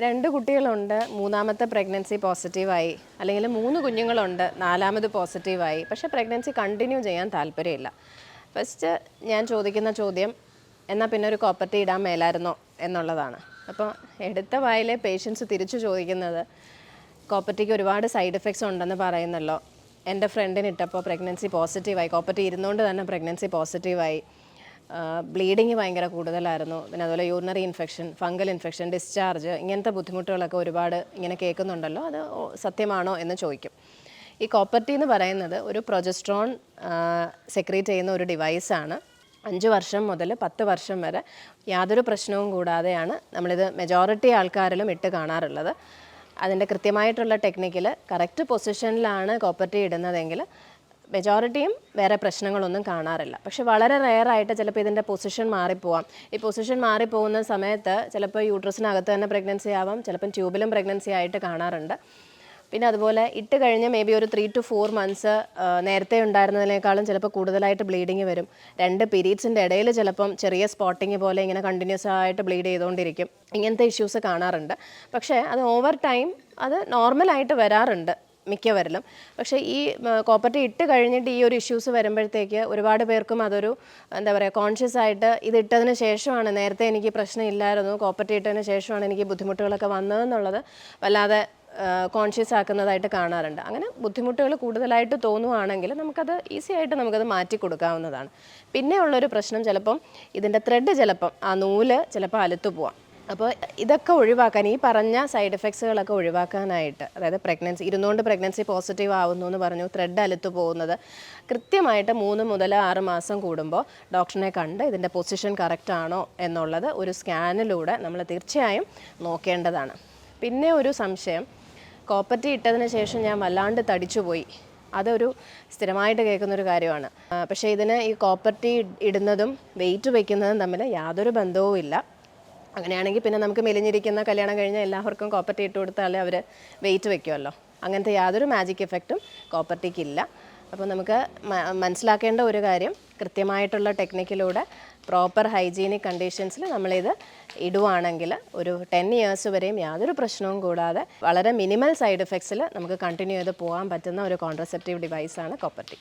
2 കുട്ടികളുണ്ട്, മൂന്നാമത്തെ പ്രഗ്നൻസി പോസിറ്റീവായി, അല്ലെങ്കിൽ 3 കുഞ്ഞുങ്ങളുണ്ട്, നാലാമത് പോസിറ്റീവായി. പക്ഷേ പ്രഗ്നൻസി കണ്ടിന്യൂ ചെയ്യാൻ താല്പര്യമില്ല. ഫസ്റ്റ് ഞാൻ ചോദിക്കുന്ന ചോദ്യം, എന്നാൽ പിന്നെ ഒരു കോപ്പർട്ടി ഇടാൻ മേലായിരുന്നോ എന്നുള്ളതാണ്. അപ്പോൾ എടുത്ത വായിലെ പേഷ്യൻസ് തിരിച്ചു ചോദിക്കുന്നത്, കോപ്പർട്ടിക്ക് ഒരുപാട് സൈഡ് എഫക്ട്സ് ഉണ്ടെന്ന് പറയുന്നല്ലോ, എൻ്റെ ഫ്രണ്ടിന് ഇട്ടപ്പോൾ പ്രഗ്നൻസി പോസിറ്റീവായി, കോപ്പർട്ടി ഇരുന്നുകൊണ്ട് തന്നെ പ്രഗ്നൻസി പോസിറ്റീവായി, ബ്ലീഡിങ് ഭയങ്കര കൂടുതലായിരുന്നു, പിന്നെ അതുപോലെ urinary infection, fungal infection, discharge, ഇങ്ങനത്തെ ബുദ്ധിമുട്ടുകളൊക്കെ ഒരുപാട് ഇങ്ങനെ കേൾക്കുന്നുണ്ടല്ലോ, അത് സത്യമാണോ എന്ന് ചോദിക്കും. ഈ കോപ്പർട്ടി എന്ന് പറയുന്നത് ഒരു പ്രൊജസ്ട്രോൺ സെക്രീറ്റ് ചെയ്യുന്ന ഒരു ഡിവൈസാണ്. 5 വർഷം മുതൽ 10 വർഷം വരെ യാതൊരു പ്രശ്നവും കൂടാതെയാണ് നമ്മളിത് മെജോറിറ്റി ആൾക്കാരിലും ഇട്ട് കാണാറുള്ളത്. അതിൻ്റെ കൃത്യമായിട്ടുള്ള ടെക്നിക്കിൽ കറക്റ്റ് പൊസിഷനിലാണ് കോപ്പർട്ടി ഇടുന്നതെങ്കിൽ മെജോറിറ്റിയും വേറെ പ്രശ്നങ്ങളൊന്നും കാണാറില്ല. പക്ഷെ വളരെ റെയറായിട്ട് ചിലപ്പോൾ ഇതിൻ്റെ പൊസിഷൻ മാറിപ്പോവാം. ഈ പൊസിഷൻ മാറിപ്പോകുന്ന സമയത്ത് ചിലപ്പോൾ യൂട്രസിനകത്ത് തന്നെ പ്രഗ്നൻസി ആവാം, ചിലപ്പം ട്യൂബിലും പ്രഗ്നൻസി ആയിട്ട് കാണാറുണ്ട്. പിന്നെ അതുപോലെ ഇട്ട് കഴിഞ്ഞ് മേ ബി ഒരു 3 to 4 months നേരത്തെ ഉണ്ടായിരുന്നതിനേക്കാളും ചിലപ്പോൾ കൂടുതലായിട്ട് ബ്ലീഡിങ് വരും. 2 പീരീഡ്സിൻ്റെ ഇടയിൽ ചിലപ്പം ചെറിയ സ്പോട്ടിങ് പോലെ ഇങ്ങനെ കണ്ടിന്യൂസ് ആയിട്ട് ബ്ലീഡ് ചെയ്തുകൊണ്ടിരിക്കും. ഇങ്ങനത്തെ ഇഷ്യൂസ് കാണാറുണ്ട്. പക്ഷേ അത് ഓവർ ടൈം അത് നോർമലായിട്ട് വരാറുണ്ട് മിക്കവരിലും. പക്ഷേ ഈ കോപ്പർട്ടി ഇട്ട് കഴിഞ്ഞിട്ട് ഈ ഒരു ഇഷ്യൂസ് വരുമ്പോഴത്തേക്ക് ഒരുപാട് പേർക്കും അതൊരു എന്താ പറയുക, കോൺഷ്യസ് ആയിട്ട് ഇത് ഇട്ടതിന് ശേഷമാണ്, നേരത്തെ എനിക്ക് പ്രശ്നമില്ലായിരുന്നു, കോപ്പർട്ടി ഇട്ടതിന് ശേഷമാണ് എനിക്ക് ബുദ്ധിമുട്ടുകളൊക്കെ വന്നതെന്നുള്ളത് വല്ലാതെ കോൺഷ്യസ് ആക്കുന്നതായിട്ട് കാണാറുണ്ട്. അങ്ങനെ ബുദ്ധിമുട്ടുകൾ കൂടുതലായിട്ട് തോന്നുവാണെങ്കിൽ നമുക്കത് ഈസി ആയിട്ട് നമുക്കത് മാറ്റി കൊടുക്കാവുന്നതാണ്. പിന്നെ ഉള്ളൊരു പ്രശ്നം, ചിലപ്പം ഇതിൻ്റെ ത്രെഡ് ചിലപ്പം ആ നൂല് ചിലപ്പോൾ അലുത്തു പോവാം. അപ്പോൾ ഇതൊക്കെ ഒഴിവാക്കാൻ, ഈ പറഞ്ഞ സൈഡ് എഫക്ട്സുകളൊക്കെ ഒഴിവാക്കാനായിട്ട്, അതായത് പ്രഗ്നൻസി ഇരുന്നുകൊണ്ട് പ്രഗ്നൻസി പോസിറ്റീവ് ആവുന്നു എന്ന് പറഞ്ഞു, ത്രെഡ് അലുത്തു പോകുന്നത്, കൃത്യമായിട്ട് 3 മുതൽ 6 മാസം കൂടുമ്പോൾ ഡോക്ടറിനെ കണ്ട് ഇതിൻ്റെ പൊസിഷൻ കറക്റ്റ് ആണോ എന്നുള്ളത് ഒരു സ്കാനിലൂടെ നമ്മൾ തീർച്ചയായും നോക്കേണ്ടതാണ്. പിന്നെ ഒരു സംശയം, കോപ്പർട്ടി ഇട്ടതിന് ശേഷം ഞാൻ വല്ലാണ്ട് തടിച്ചുപോയി, അതൊരു സ്ഥിരമായിട്ട് കേൾക്കുന്നൊരു കാര്യമാണ്. പക്ഷേ ഇതിന് ഈ കോപ്പർട്ടി ഇടുന്നതും വെയിറ്റ് വയ്ക്കുന്നതും തമ്മിൽ യാതൊരു ബന്ധവും ഇല്ല. അങ്ങനെയാണെങ്കിൽ പിന്നെ നമുക്ക് മെലിഞ്ഞിരിക്കുന്ന, കല്യാണം കഴിഞ്ഞാൽ എല്ലാവർക്കും കോപ്പർട്ടി ഇട്ട് കൊടുത്താൽ അവർ വെയിറ്റ് വയ്ക്കുമല്ലോ. അങ്ങനത്തെ യാതൊരു മാജിക് എഫക്റ്റും കോപ്പർട്ടിക്കില്ല. അപ്പോൾ നമുക്ക് മനസ്സിലാക്കേണ്ട ഒരു കാര്യം, കൃത്യമായിട്ടുള്ള ടെക്നിക്കിലൂടെ പ്രോപ്പർ ഹൈജീനിക് കണ്ടീഷൻസിൽ നമ്മളിത് ഇടുവാണെങ്കിൽ ഒരു 10 years വരെയും യാതൊരു പ്രശ്നവും കൂടാതെ വളരെ മിനിമൽ സൈഡ് എഫക്ട്സിൽ നമുക്ക് കണ്ടിന്യൂ ചെയ്ത് പോകാൻ പറ്റുന്ന ഒരു കോൺട്രസെപ്റ്റീവ് ഡിവൈസാണ് കോപ്പർട്ടി.